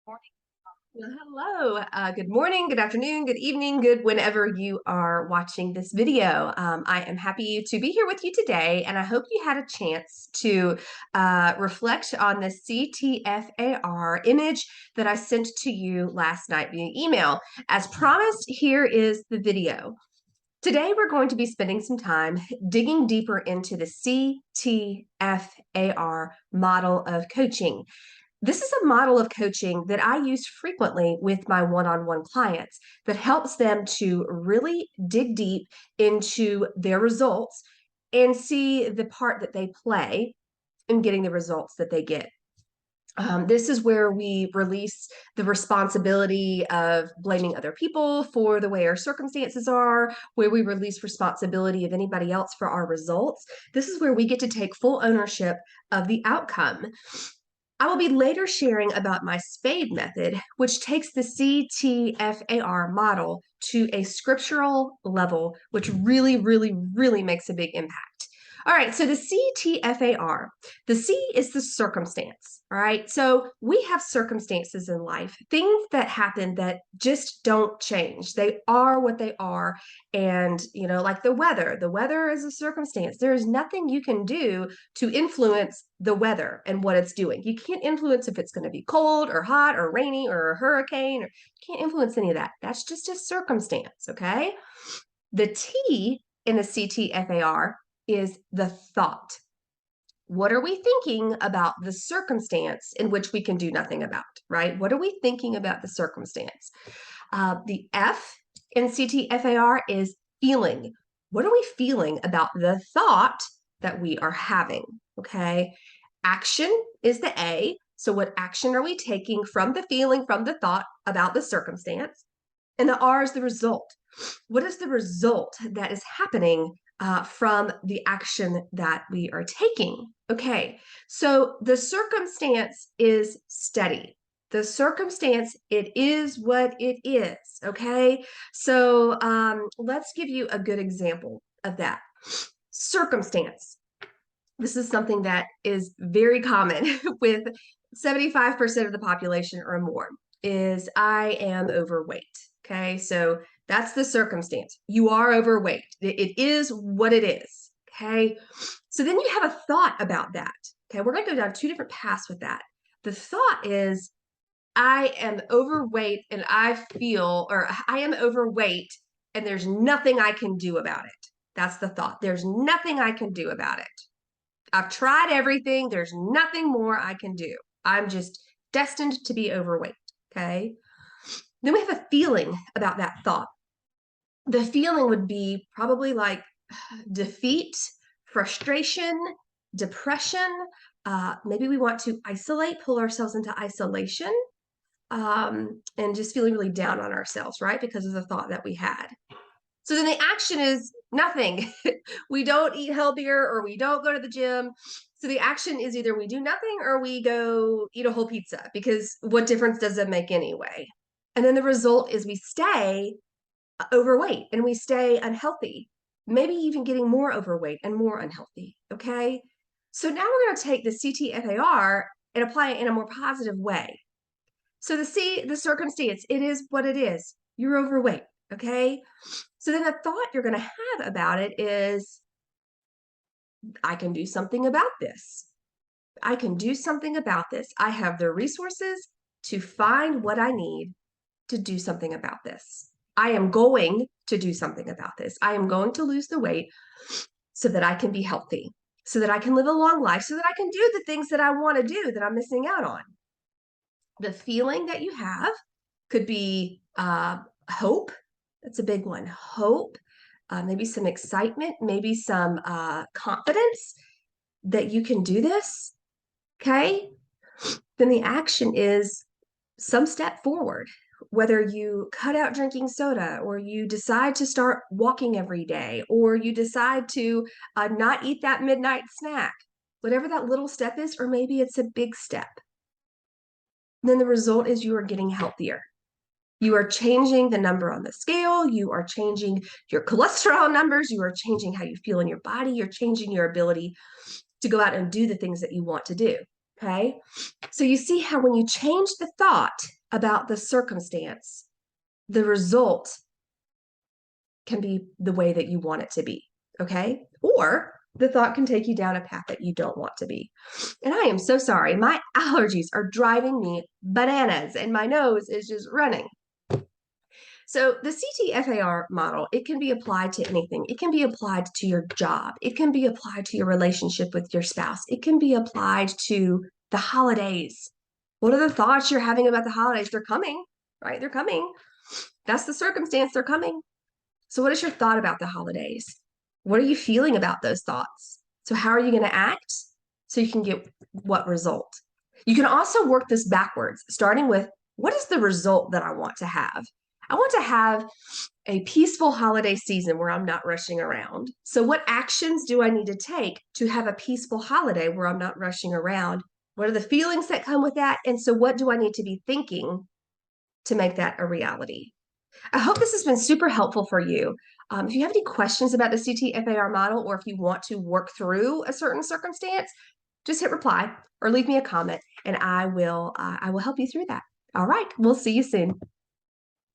Well, hello. Good morning, good afternoon, good evening, good whenever you are watching this video. I am happy to be here with you today, and I hope you had a chance to reflect on the CTFAR image that I sent to you last night via email. As promised, here is the video. Today, we're going to be spending some time digging deeper into the CTFAR model of coaching. This is a model of coaching that I use frequently with my one-on-one clients that helps them to really dig deep into their results and see the part that they play in getting the results that they get. This is where we release the responsibility of blaming other people for the way our circumstances are, where we release responsibility of anybody else for our results. This is where we get to take full ownership of the outcome. I will be later sharing about my SPADE method, which takes the CTFAR model to a scriptural level, which really makes a big impact. All right, so the CTFAR, the C is the circumstance, all right? So we have circumstances in life, things that happen that just don't change. They are what they are. And, like the weather is a circumstance. There is nothing you can do to influence the weather and what it's doing. You can't influence if it's going to be cold or hot or rainy or a hurricane. You can't influence any of that. That's just a circumstance, okay? The T in the CTFAR is the thought. What are we thinking about the circumstance in which we can do nothing about, right? What are we thinking about the circumstance? The F in CTFAR is feeling. What are we feeling about the thought that we are having, okay? Action is the A. So what action are we taking from the feeling, from the thought about the circumstance? And the R is the result. What is the result that is happening from the action that we are taking? Okay, so the circumstance is steady. The circumstance, it is what it is, okay? So let's give you a good example of that. Circumstance. This is something that is very common with 75% of the population or more, is I am overweight. Okay, so that's the circumstance. You are overweight. It is what it is. Okay, so then you have a thought about that. Okay, we're going to go down two different paths with that. The thought is, I am overweight and I am overweight and there's nothing I can do about it. That's the thought. There's nothing I can do about it. I've tried everything. There's nothing more I can do. I'm just destined to be overweight. Okay. Then we have a feeling about that thought. The feeling would be probably like defeat, frustration, depression. Maybe we want to isolate, pull ourselves into isolation, and just feeling really down on ourselves, right? Because of the thought that we had. So then the action is nothing. We don't eat healthier or we don't go to the gym. So the action is either we do nothing or we go eat a whole pizza, because what difference does it make anyway? And then the result is we stay overweight and we stay unhealthy, maybe even getting more overweight and more unhealthy, okay? So now we're going to take the CTFAR and apply it in a more positive way. So the circumstance, it is what it is. You're overweight, okay? So then the thought you're going to have about it is, I can do something about this. I can do something about this. I have the resources to find what I need to do something about this. I am going to do something about this. I am going to lose the weight so that I can be healthy, so that I can live a long life, so that I can do the things that I want to do that I'm missing out on. The feeling that you have could be hope. That's a big one. Hope, maybe some excitement, maybe some confidence that you can do this. Okay. Then the action is some step forward, whether you cut out drinking soda or you decide to start walking every day, or you decide to not eat that midnight snack, whatever that little step is, or maybe it's a big step. Then the result is you are getting healthier. You are changing the number on the scale. You are changing your cholesterol numbers. You are changing how you feel in your body. You're changing your ability to go out and do the things that you want to do. Okay. So you see how when you change the thought, about the circumstance, the result can be the way that you want it to be, okay? Or the thought can take you down a path that you don't want to be. And I am so sorry. My allergies are driving me bananas and my nose is just running. So the CTFAR model, it can be applied to anything. It can be applied to your job. It can be applied to your relationship with your spouse. It can be applied to the holidays. What are the thoughts you're having about the holidays? They're coming, right? They're coming. That's the circumstance. They're coming. So what is your thought about the holidays? What are you feeling about those thoughts? So how are you going to act so you can get what result? You can also work this backwards, starting with what is the result that I want to have? I want to have a peaceful holiday season where I'm not rushing around. So what actions do I need to take to have a peaceful holiday where I'm not rushing around? What are the feelings that come with that? And so what do I need to be thinking to make that a reality? I hope this has been super helpful for you. If you have any questions about the CTFAR model, or if you want to work through a certain circumstance, just hit reply or leave me a comment, and I will help you through that. All right, we'll see you soon.